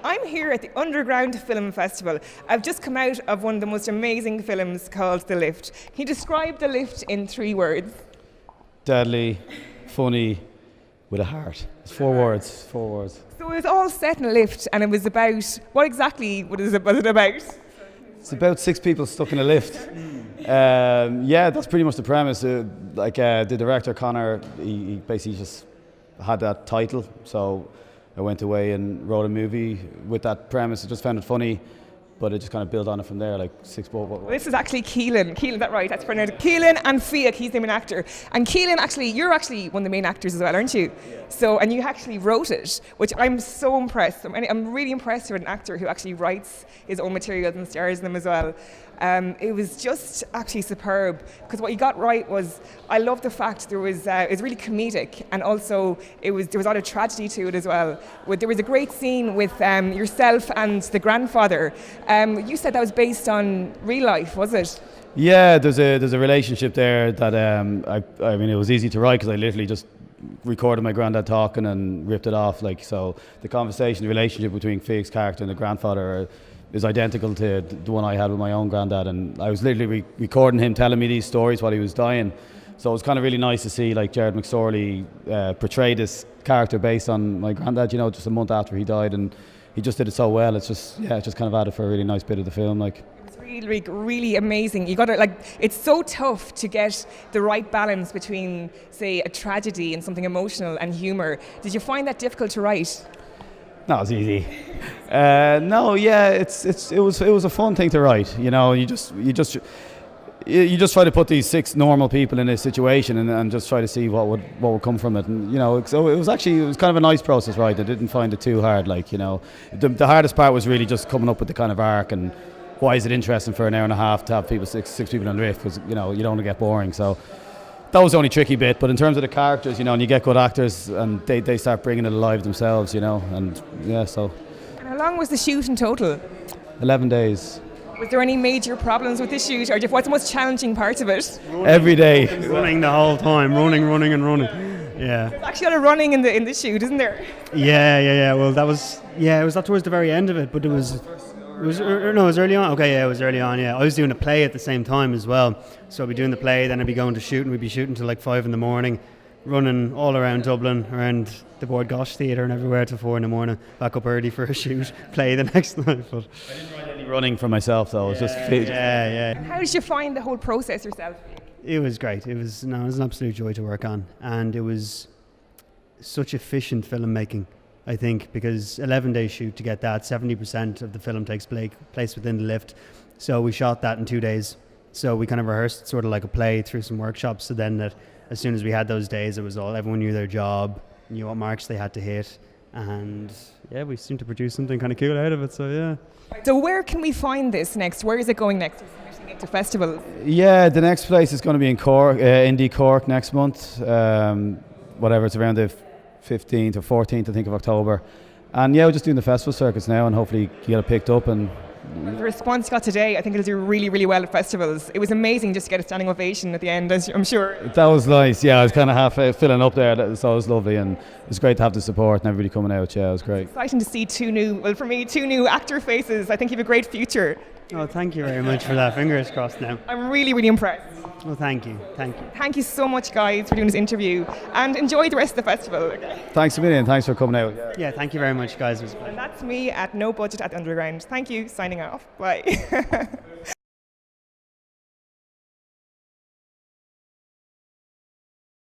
I'm here at the Underground Film Festival. I've just come out of one of the most amazing films called The Lift. Can you describe The Lift in 3 words? Deadly, funny, with a heart. It's 4 words. So it was all set in a lift, and it was about, what exactly was it about? It's about 6 people stuck in a lift. Yeah, that's pretty much the premise. The director, Connor, he basically just had that title, so I went away and wrote a movie with that premise. I just found it funny, but I just kind of built on it from there, like 6 more. This is actually Kealan. Kealan, is that right? That's pronounced Kealan and Fiach, he's the main actor. And Kealan, you're actually one of the main actors as well, aren't you? Yeah. So, and you actually wrote it, which I'm so impressed. I'm really impressed with an actor who actually writes his own materials and stars in them as well. It was just actually superb, because what you got right was, I love the fact it was really comedic, and also there was a lot of tragedy to it as well. There was a great scene with yourself and the grandfather. You said that was based on real life, was it? Yeah, there's a relationship there that I mean, it was easy to write because I literally just recorded my granddad talking and ripped it off. Like, so the conversation, the relationship between Fiach's character and the grandfather is identical to the one I had with my own granddad, and I was literally recording him telling me these stories while he was dying. So it was kind of really nice to see like Jared McSorley portray this character based on my granddad, you know, just a month after he died, and he just did it so well. It's just kind of added for a really nice bit of the film. Like, it's really, really amazing. You got to it's so tough to get the right balance between, say, a tragedy and something emotional and humour. Did you find that difficult to write? No, it's easy. No, yeah, it was a fun thing to write. You know, you just try to put these 6 normal people in a situation and just try to see what would come from it. And you know, so it was kind of a nice process, right? I didn't find it too hard. Like, you know, the hardest part was really just coming up with the kind of arc and why is it interesting for an hour and a half to have six people on the riff, because you know you don't want to get boring. So that was the only tricky bit. But in terms of the characters, you know, and you get good actors and they start bringing it alive themselves, you know, and yeah, so. And how long was the shoot in total? 11 days. Was there any major problems with the shoot, or what's the most challenging part of it? Every day. Running the whole time, running and running. Yeah. There's actually a lot of running in the shoot, isn't there? Yeah. Well, it was that towards the very end of it, but it was early on. Okay, yeah, it was early on. Yeah, I was doing a play at the same time as well. So I'd be doing the play, then I'd be going to shoot, and we'd be shooting till like 5 a.m, running all around Dublin, around the Board Gosh Theatre and everywhere till 4 a.m, back up early for a shoot, play the next night. But I didn't write any running for myself though. It was just fit. Yeah. How did you find the whole process yourself? It was great. It was an absolute joy to work on, and it was such efficient filmmaking. I think because 11-day shoot to get that, 70% of the film takes place within the lift. So we shot that in 2 days. So we kind of rehearsed sort of like a play through some workshops. So then that as soon as we had those days, it was everyone knew their job, knew what marks they had to hit. And yeah, we seemed to produce something kind of cool out of it. So yeah. So where can we find this next? Where is it going next? To festivals? Yeah, the next place is going to be in Cork, Indie Cork next month. Whatever, it's around the 15th or 14th, I think, of October. And yeah, we're just doing the festival circuits now, and hopefully get it picked up. And the response you got today, I think it'll do really, really well at festivals. It was amazing just to get a standing ovation at the end, as I'm sure. That was nice. Yeah, I was kind of half filling up there, so it was lovely, and it was great to have the support and everybody coming out. Yeah, it was great. It's exciting to see two new actor faces. I think you have a great future. Oh, thank you very much for that. Fingers crossed now. I'm really, really impressed. Well, thank you. Thank you so much, guys, for doing this interview, and enjoy the rest of the festival. Okay. Thanks a million. Thanks for coming out. Yeah, thank you very much, guys. It was a pleasure. And that's me at No Budget at the Underground. Thank you. Signing off. Bye.